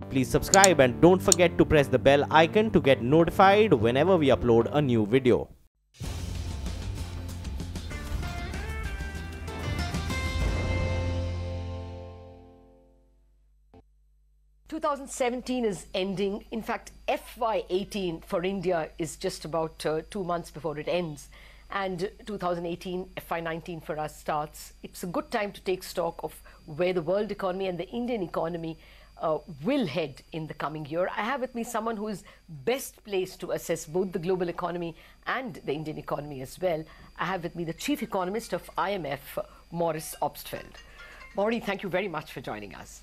Please subscribe and don't forget to press the bell icon to get notified whenever we upload a new video. (2017) is ending. In fact, FY18 for India is just about 2 months before it ends. And 2018, FY19 for us starts. It's a good time to take stock of where the world economy and the Indian economy will head in the coming year. I have with me someone who is best placed to assess both the global economy and the Indian economy as well. I have with me the Chief Economist of IMF, Maurice Obstfeld. Maury, thank you very much for joining us.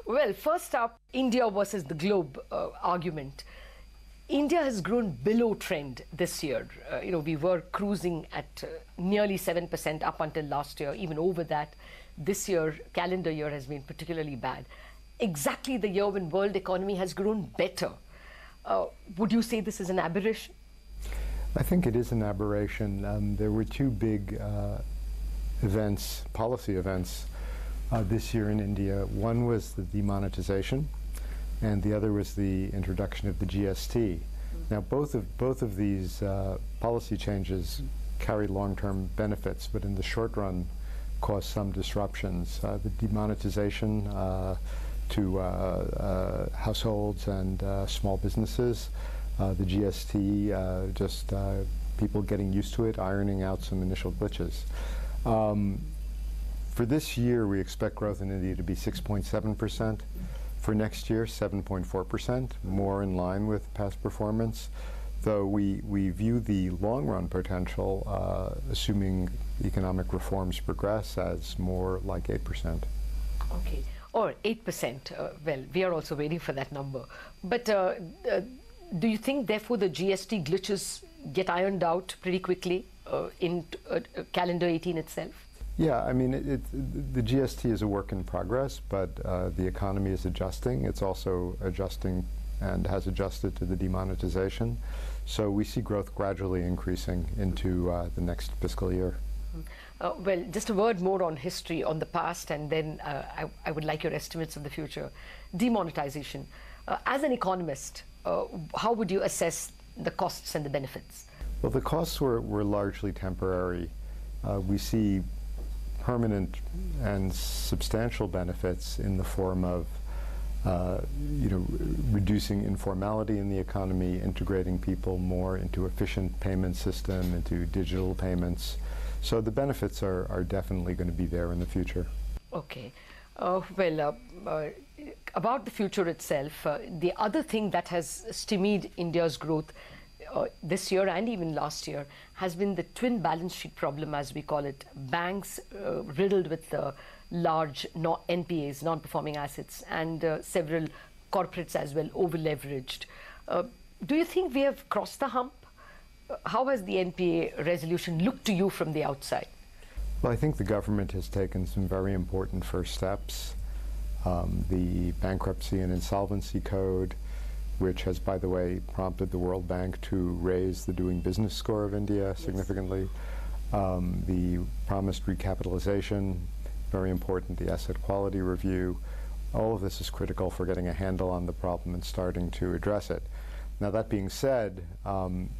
Well, first up, India versus the globe argument. India has grown below trend this year. We were cruising at nearly 7% up until last year, even over that. This year, calendar year, has been particularly bad. Exactly the year when world economy has grown better. Would you say this is an aberration? I think it is an aberration. There were two big events, policy events, this year in India. One was the demonetization, and the other was the introduction of the GST. Now, both of these policy changes carry long-term benefits, but in the short run, caused some disruptions. The demonetization to households and small businesses, the GST, just people getting used to it, ironing out some initial glitches. For this year, we expect growth in India to be 6.7%. For next year, 7.4%, more in line with past performance. Though we view the long-run potential, assuming economic reforms progress, as more like 8%. Okay, or 8%. Well, we are also waiting for that number. But do you think, therefore, the GST glitches get ironed out pretty quickly in calendar 18 itself? Yeah, I mean, the GST is a work in progress, but the economy is adjusting. It's also adjusting and has adjusted to the demonetization. So we see growth gradually increasing into the next fiscal year. Well, just a word more on history, on the past, and then I would like your estimates of the future. Demonetization. As an economist, how would you assess the costs and the benefits? Well, the costs were largely temporary. We see permanent and substantial benefits in the form of reducing informality in the economy, integrating people more into efficient payment system, into digital payments. So the benefits are definitely going to be there in the future. Okay. About the future itself, the other thing that has stymied India's growth this year and even last year has been the twin balance sheet problem, as we call it. Banks riddled with large NPAs, non-performing assets, and several corporates as well, over-leveraged. Do you think we have crossed the hump? How has the NPA resolution looked to you from the outside? Well, I think the government has taken some very important first steps. The Bankruptcy and Insolvency Code, which has, by the way, prompted the World Bank to raise the doing business score of India significantly. The promised recapitalization, very important, the asset quality review. All of this is critical for getting a handle on the problem and starting to address it. Now, that being said,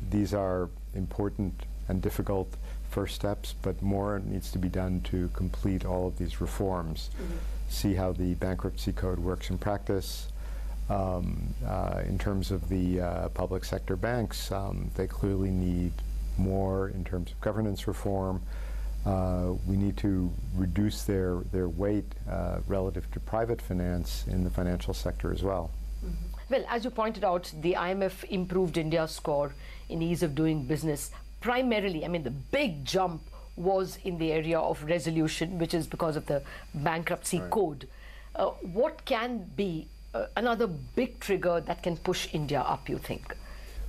these are important and difficult first steps, but more needs to be done to complete all of these reforms. See how the Bankruptcy Code works in practice. In terms of the public sector banks, they clearly need more in terms of governance reform. We need to reduce their weight relative to private finance in the financial sector as well. Well, as you pointed out, the IMF improved India's score in ease of doing business. Primarily, I mean, the big jump was in the area of resolution, which is because of the Bankruptcy Code. What can be another big trigger that can push India up, you think?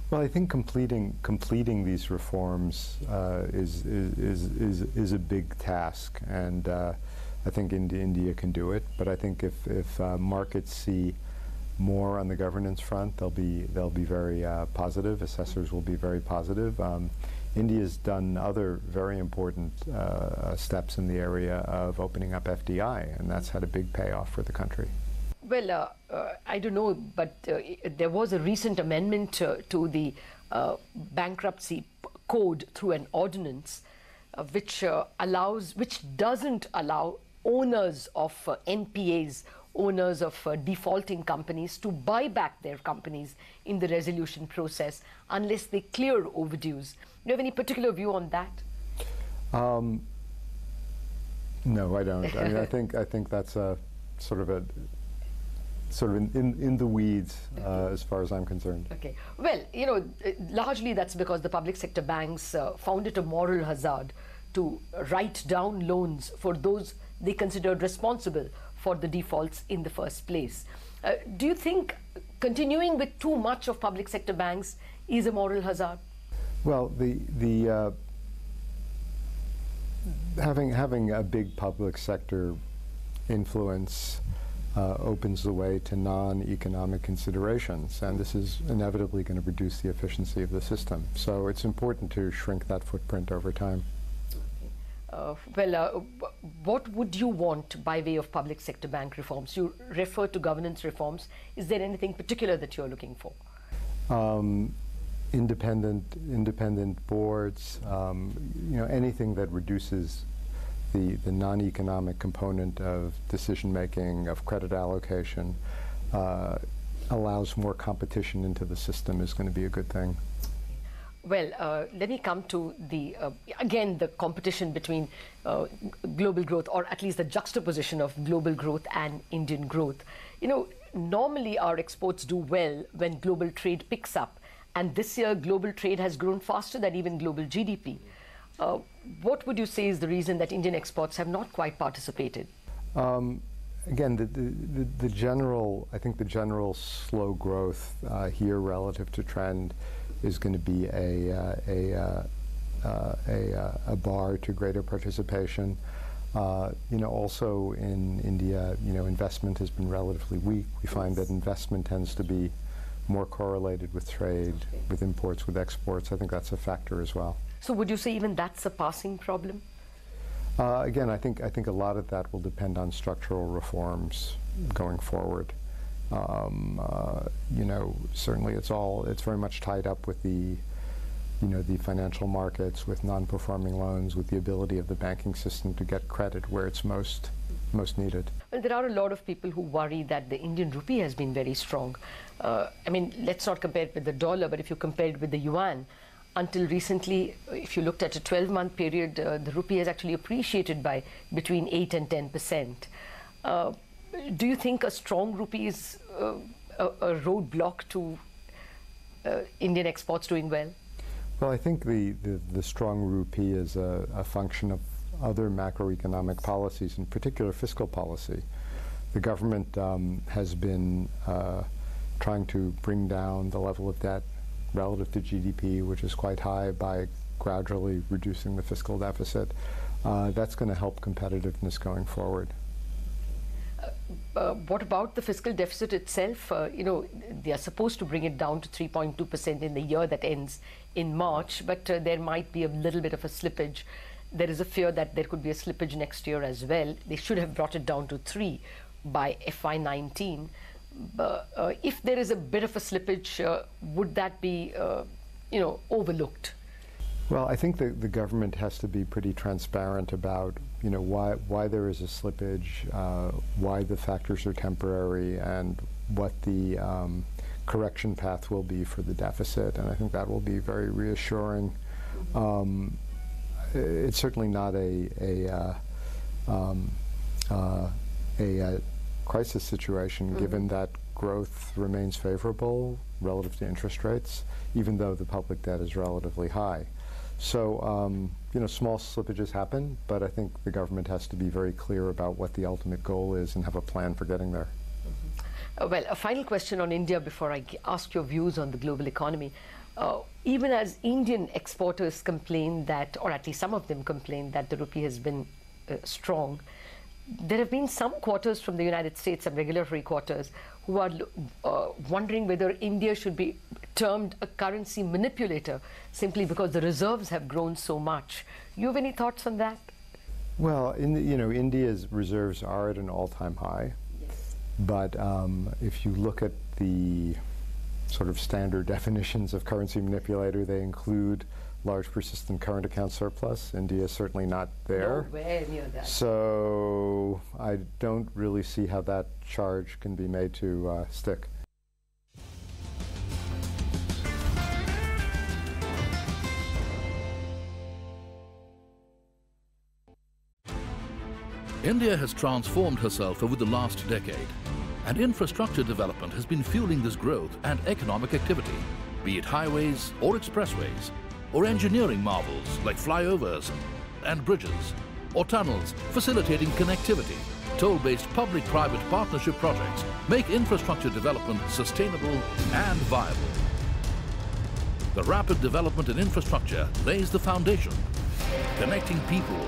Well, I think completing these reforms is a big task, and I think India can do it. But I think if markets see more on the governance front, they'll be very positive. Assessors will be very positive. India's done other very important steps in the area of opening up FDI, and that's had a big payoff for the country. Well, I don't know, but there was a recent amendment to the bankruptcy code through an ordinance, which doesn't allow owners of NPAs, owners of defaulting companies, to buy back their companies in the resolution process unless they clear overdues. Do you have any particular view on that? No, I don't. I mean, I think that's a sort of in the weeds as far as I'm concerned. Okay. Well, you know, largely that's because the public sector banks found it a moral hazard to write down loans for those they considered responsible for the defaults in the first place. Do you think continuing with too much of public sector banks is a moral hazard? Well, having a big public sector influence opens the way to non-economic considerations, and this is inevitably going to reduce the efficiency of the system. So it's important to shrink that footprint over time. What would you want by way of public sector bank reforms? You refer to governance reforms. Is there anything particular that you're looking for? Independent boards, you know, anything that reduces the non-economic component of decision-making, of credit allocation, allows more competition into the system is going to be a good thing. Well, let me come to the, again, the competition between global growth, or at least the juxtaposition of global growth and Indian growth. You know, normally our exports do well when global trade picks up. And this year, global trade has grown faster than even global GDP. What would you say is the reason that Indian exports have not quite participated? Again, the general, I think the general slow growth here relative to trend is going to be a bar to greater participation. You know, also in India, you know, investment has been relatively weak. We find that investment tends to be more correlated with trade, with imports, with exports. I think that's a factor as well. So would you say even that's a passing problem? Again, I think a lot of that will depend on structural reforms going forward. You know, certainly it's very much tied up with the, you know, the financial markets, with non-performing loans, with the ability of the banking system to get credit where it's most needed. Well, there are a lot of people who worry that the Indian rupee has been very strong. I mean, let's not compare it with the dollar, but if you compare it with the yuan, until recently, if you looked at a 12-month period, the rupee has actually appreciated by between 8 and 10%. Do you think a strong rupee is a roadblock to Indian exports doing well? Well, I think the strong rupee is a function of other macroeconomic policies, in particular fiscal policy. The government has been trying to bring down the level of debt relative to GDP, which is quite high, by gradually reducing the fiscal deficit. That's going to help competitiveness going forward. What about the fiscal deficit itself? You know, they are supposed to bring it down to 3.2% in the year that ends in March, but there might be a little bit of a slippage. There is a fear that there could be a slippage next year as well. They should have brought it down to 3 by FY19. If there is a bit of a slippage, would that be, you know, overlooked? Well, I think the government has to be pretty transparent about, you know, why there is a slippage, why the factors are temporary, and what the correction path will be for the deficit. And I think that will be very reassuring. It's certainly not a crisis situation, given that growth remains favorable relative to interest rates, even though the public debt is relatively high. So, you know, small slippages happen, but I think the government has to be very clear about what the ultimate goal is and have a plan for getting there. Well, a final question on India before I ask your views on the global economy. Even as Indian exporters complain that, or at least some of them complain that the rupee has been strong, there have been some quarters from the United States, some regulatory quarters, who are wondering whether India should be termed a currency manipulator simply because the reserves have grown so much. You have any thoughts on that? Well, you know, India's reserves are at an all-time high. Yes. But if you look at the sort of standard definitions of currency manipulator, they include large persistent current account surplus. India is certainly not there. Nowhere near that. So I don't really see how that charge can be made to stick. India has transformed herself over the last decade, and infrastructure development has been fueling this growth and economic activity, be it highways or expressways, or engineering marvels like flyovers and bridges, or tunnels facilitating connectivity. Toll-based public-private partnership projects make infrastructure development sustainable and viable. The rapid development in infrastructure lays the foundation, connecting people,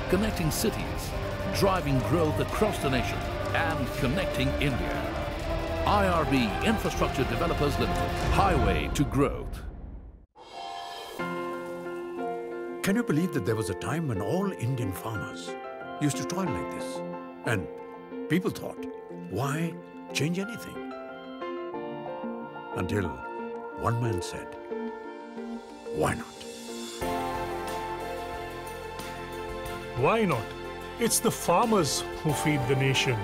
connecting cities, driving growth across the nation, and connecting India. IRB Infrastructure Developers Limited, highway to growth. Can you believe that there was a time when all Indian farmers used to toil like this? And people thought, why change anything? Until one man said, why not? Why not? It's the farmers who feed the nation.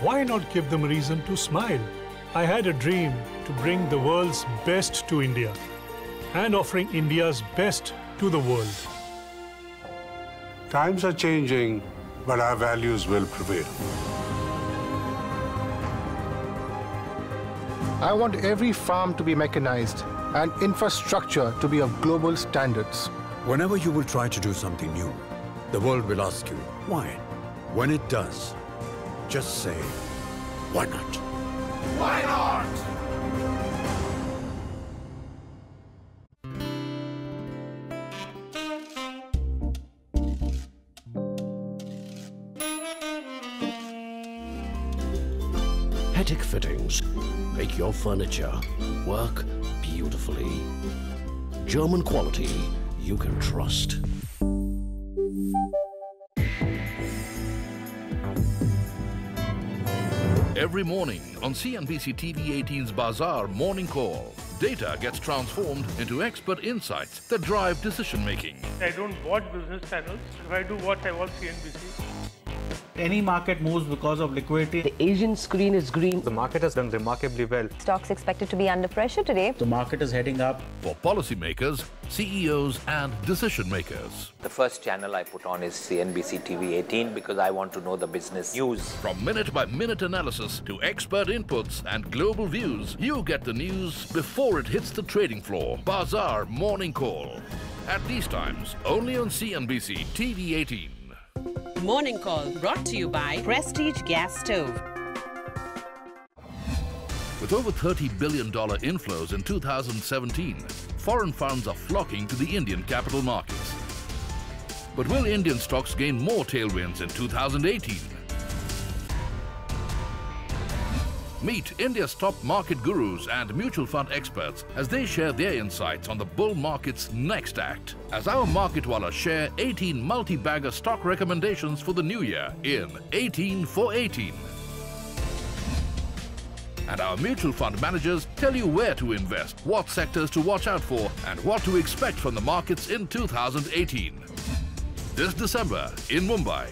Why not give them a reason to smile? I had a dream to bring the world's best to India and offering India's best to the world. Times are changing, but our values will prevail. I want every farm to be mechanized and infrastructure to be of global standards. Whenever you will try to do something new, the world will ask you, why? When it does, just say, why not? Why not? Hetic Fittings make your furniture work beautifully. German quality you can trust. Every morning on CNBC TV18's Bazaar Morning Call, data gets transformed into expert insights that drive decision-making. I don't watch business channels. If I do watch, I watch CNBC. Any market moves because of liquidity. The Asian screen is green. The market has done remarkably well. Stocks expected to be under pressure today. The market is heading up. For policymakers, CEOs and decision makers. The first channel I put on is CNBC TV18 because I want to know the business news. From minute-by-minute analysis to expert inputs and global views, you get the news before it hits the trading floor. Bazaar Morning Call. At these times, only on CNBC TV18. Morning Call brought to you by Prestige Gas Stove. With over $30 billion inflows in 2017, foreign funds are flocking to the Indian capital markets. But will Indian stocks gain more tailwinds in 2018? Meet India's top market gurus and mutual fund experts as they share their insights on the bull market's next act. As our Market Wallahs share 18 multi-bagger stock recommendations for the new year in 18 for 18. And our mutual fund managers tell you where to invest, what sectors to watch out for, and what to expect from the markets in 2018. This December in Mumbai.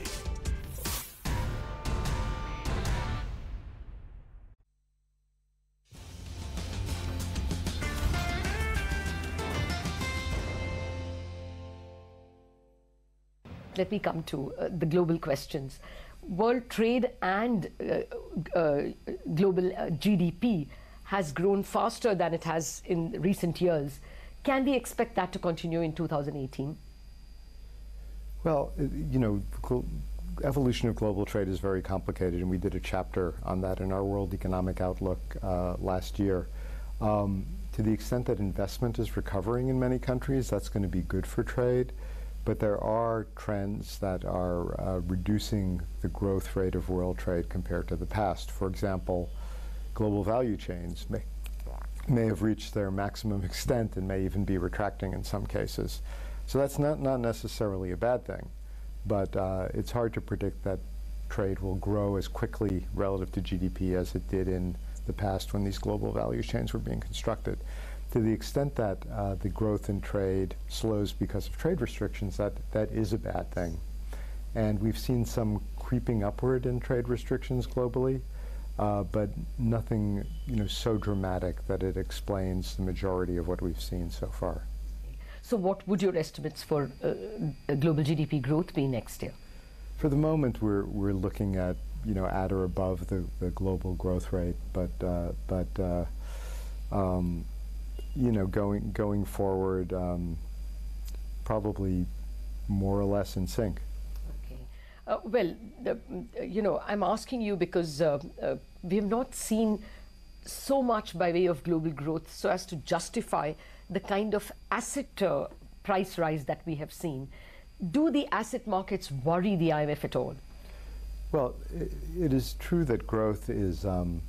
Let me come to the global questions. World trade and global GDP has grown faster than it has in recent years. Can we expect that to continue in 2018? Well, you know, evolution of global trade is very complicated, and we did a chapter on that in our World Economic Outlook last year. To the extent that investment is recovering in many countries, that's going to be good for trade. But there are trends that are reducing the growth rate of world trade compared to the past. For example, global value chains may have reached their maximum extent and may even be retracting in some cases. So that's not necessarily a bad thing, but it's hard to predict that trade will grow as quickly relative to GDP as it did in the past when these global value chains were being constructed. To the extent that the growth in trade slows because of trade restrictions, that is a bad thing. And we've seen some creeping upward in trade restrictions globally, but nothing so dramatic that it explains the majority of what we've seen so far. So what would your estimates for global GDP growth be next year? For the moment, we're looking at at or above the global growth rate, but going forward, probably more or less in sync. Well, I'm asking you because we have not seen so much by way of global growth so as to justify the kind of asset price rise that we have seen. Do the asset markets worry the IMF at all? Well, it is true that growth is, well,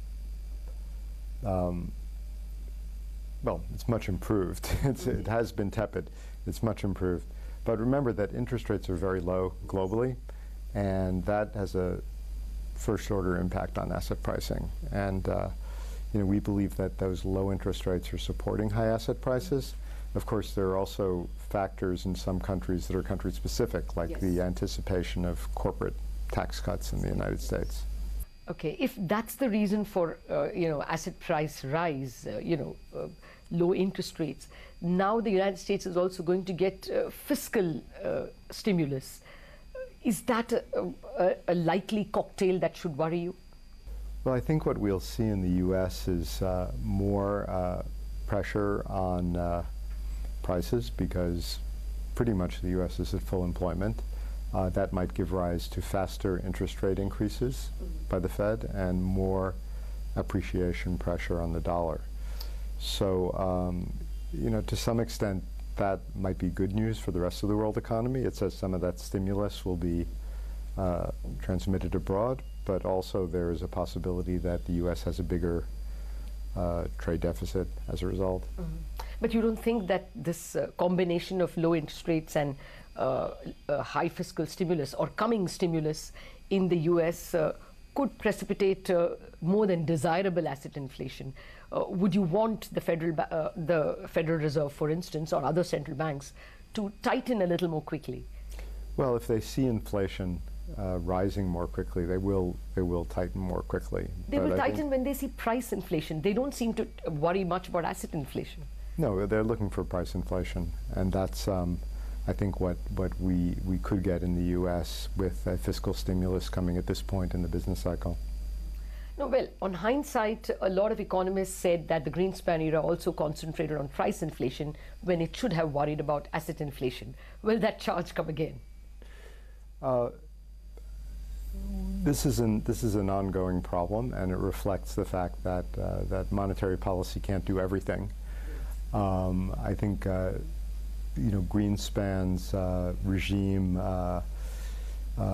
it's much improved. It has been tepid. It's much improved. But remember that interest rates are very low globally, and that has a first-order impact on asset pricing. And we believe that those low interest rates are supporting high asset prices. Of course, there are also factors in some countries that are country-specific, like the anticipation of corporate tax cuts in the United States. Okay, if that's the reason for asset price rise, low interest rates, now the United States is also going to get fiscal stimulus. Is that a likely cocktail that should worry you? Well, I think what we'll see in the U.S. is more pressure on prices, because pretty much the U.S. is at full employment. That might give rise to faster interest rate increases by the Fed and more appreciation pressure on the dollar. So, to some extent, that might be good news for the rest of the world economy. It says some of that stimulus will be transmitted abroad, but also there is a possibility that the U.S. has a bigger trade deficit as a result. But you don't think that this combination of low interest rates and high fiscal stimulus or coming stimulus in the U.S. Could precipitate more than desirable asset inflation? Would you want the Federal Reserve, for instance, or other central banks to tighten a little more quickly? Well, if they see inflation rising more quickly, they will tighten more quickly. They will tighten when they see price inflation. They don't seem to worry much about asset inflation. No, they're looking for price inflation, and that's I think what we could get in the U.S. with fiscal stimulus coming at this point in the business cycle. No, well, on hindsight, a lot of economists said that the Greenspan era also concentrated on price inflation when it should have worried about asset inflation. Will that charge come again? This is an ongoing problem, and it reflects the fact that that monetary policy can't do everything. I think Greenspan's regime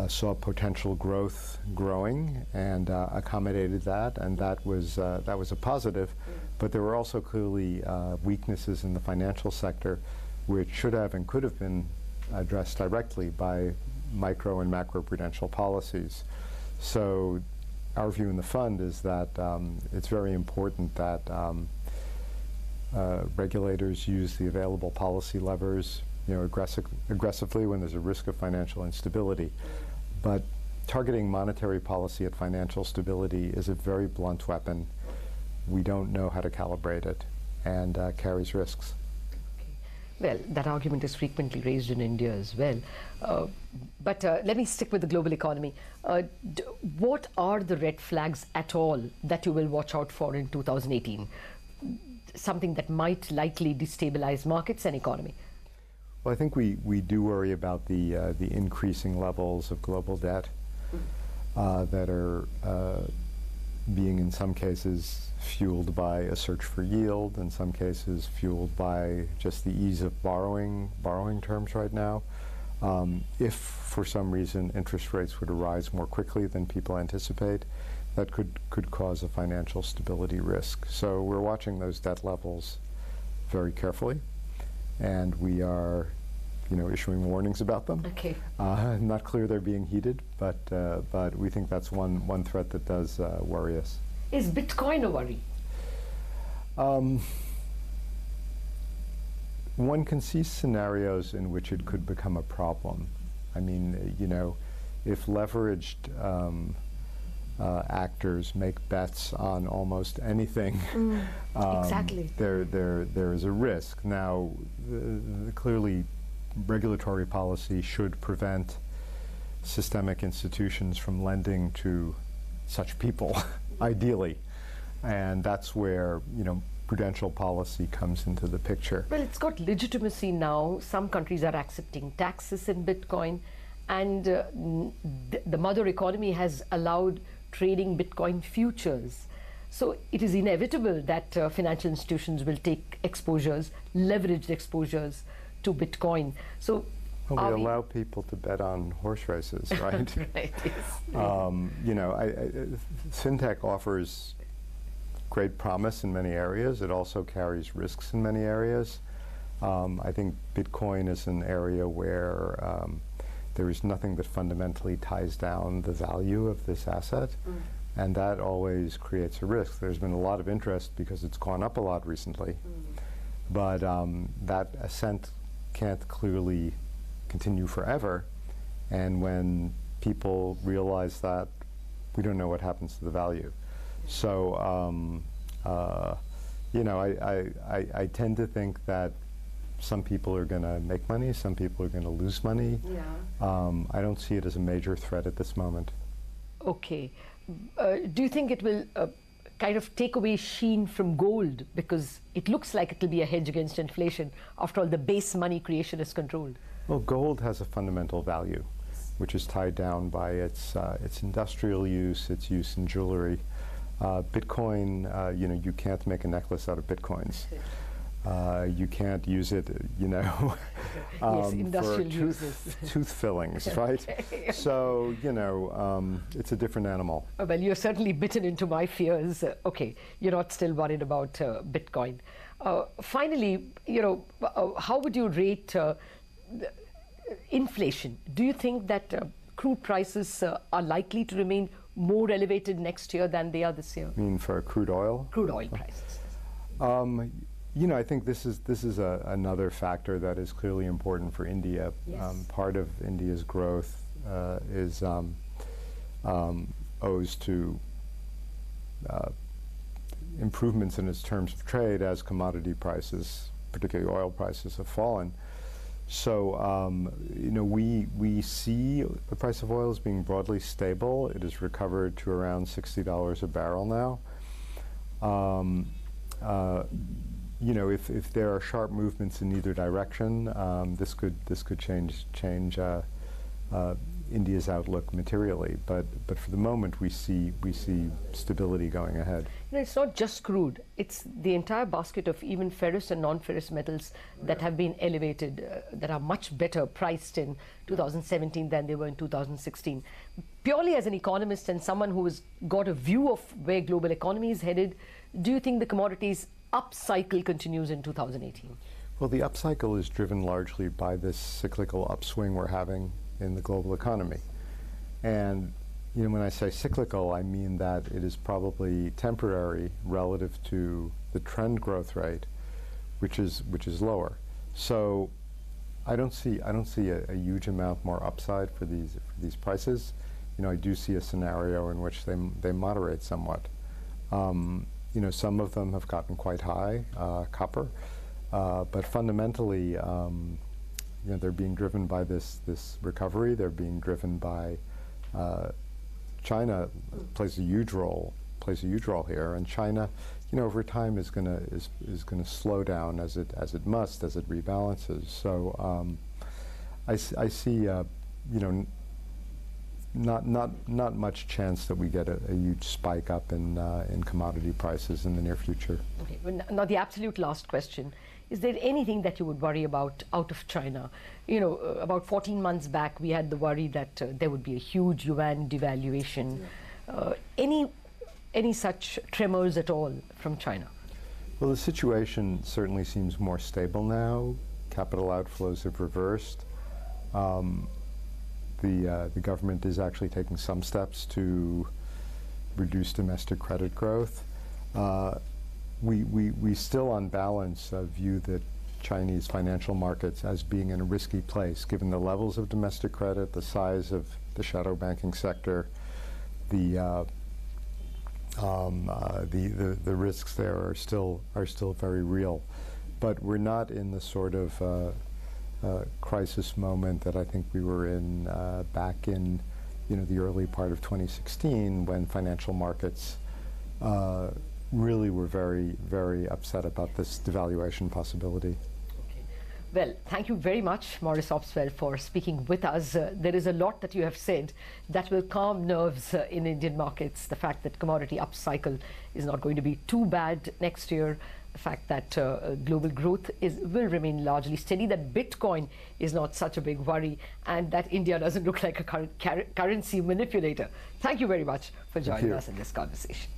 saw potential growth growing and accommodated that, and that was a positive. But there were also clearly weaknesses in the financial sector, which should have and could have been addressed directly by micro and macroprudential policies. So our view in the fund is that it's very important that regulators use the available policy levers aggressively when there's a risk of financial instability. But targeting monetary policy at financial stability is a very blunt weapon. We don't know how to calibrate it, and carries risks. Well, that argument is frequently raised in India as well. But let me stick with the global economy. What are the red flags at all that you will watch out for in 2018? Something that might likely destabilize markets and economy? Well, I think we do worry about the increasing levels of global debt that are being, in some cases, fueled by a search for yield, in some cases fueled by just the ease of borrowing terms right now. If, for some reason, interest rates were to rise more quickly than people anticipate, that could cause a financial stability risk. So we're watching those debt levels very carefully, and we are issuing warnings about them. Okay. Not clear they're being heeded, but we think that's one threat that does worry us. Is Bitcoin a worry? One can see scenarios in which it could become a problem. I mean, if leveraged actors make bets on almost anything, exactly. There is a risk. Now, clearly, regulatory policy should prevent systemic institutions from lending to such people, ideally, and that's where prudential policy comes into the picture. Well, it's got legitimacy now. Some countries are accepting taxes in Bitcoin, and the mother economy has allowed trading Bitcoin futures. So it is inevitable that financial institutions will take exposures, leveraged exposures to Bitcoin. So well, we allow people to bet on horse races, right? Right, yes. Fintech offers great promise in many areas. It also carries risks in many areas. I think Bitcoin is an area where there is nothing that fundamentally ties down the value of this asset, and that always creates a risk. There's been a lot of interest because it's gone up a lot recently, but that ascent can't clearly continue forever, and when people realize that, we don't know what happens to the value. So, I tend to think that some people are going to make money, some people are going to lose money. Yeah. I don't see it as a major threat at this moment. Okay. Do you think it will kind of take away sheen from gold, because it looks like it will be a hedge against inflation? After all, the base money creation is controlled. Well, gold has a fundamental value, which is tied down by its industrial use, its use in jewelry. Bitcoin, you can't make a necklace out of Bitcoins. You can't use it, yes, industrial uses. Tooth fillings, right? So, it's a different animal. Well, you're certainly bitten into my fears. Okay, you're not still worried about Bitcoin. Finally, how would you rate inflation? Do you think that crude prices are likely to remain more elevated next year than they are this year? You mean for crude oil? Crude oil prices. I think this is another factor that is clearly important for India. Yes. Part of India's growth owes to improvements in its terms of trade as commodity prices, particularly oil prices, have fallen. So, we see the price of oil as being broadly stable. It has recovered to around $60 a barrel now. If there are sharp movements in either direction, this could change India's outlook materially. But for the moment, we see stability going ahead. It's not just crude; it's the entire basket of even ferrous and non-ferrous metals that have been elevated, that are much better priced in 2017 than they were in 2016. Purely as an economist and someone who has got a view of where global economy is headed, do you think the commodities upcycle continues in 2018? Well, the upcycle is driven largely by this cyclical upswing we're having in the global economy. And when I say cyclical, I mean that it is probably temporary relative to the trend growth rate, which is lower. So I don't see a huge amount more upside for these prices. I do see a scenario in which they moderate somewhat. Some of them have gotten quite high, copper, but fundamentally, they're being driven by this recovery. They're being driven by China plays a huge role here, and China, over time is gonna slow down as it rebalances. So I see not much chance that we get a huge spike up in commodity prices in the near future. Okay. Well, now the absolute last question. Is there anything that you would worry about out of China? About 14 months back, we had the worry that there would be a huge yuan devaluation. Any such tremors at all from China? Well, the situation certainly seems more stable now. capital outflows have reversed. The government is actually taking some steps to reduce domestic credit growth. We still, on balance, view the Chinese financial markets as being in a risky place, given the levels of domestic credit, the size of the shadow banking sector, the risks there are still very real. But we're not in the sort of crisis moment that I think we were in back in the early part of 2016, when financial markets really were very, very upset about this devaluation possibility. Well, thank you very much, Maurice Opswell, for speaking with us. There is a lot that you have said that will calm nerves in Indian markets. The fact that commodity upcycle is not going to be too bad next year. The fact that global growth will remain largely steady, that Bitcoin is not such a big worry, and that India doesn't look like a currency manipulator. Thank you very much for joining us in this conversation.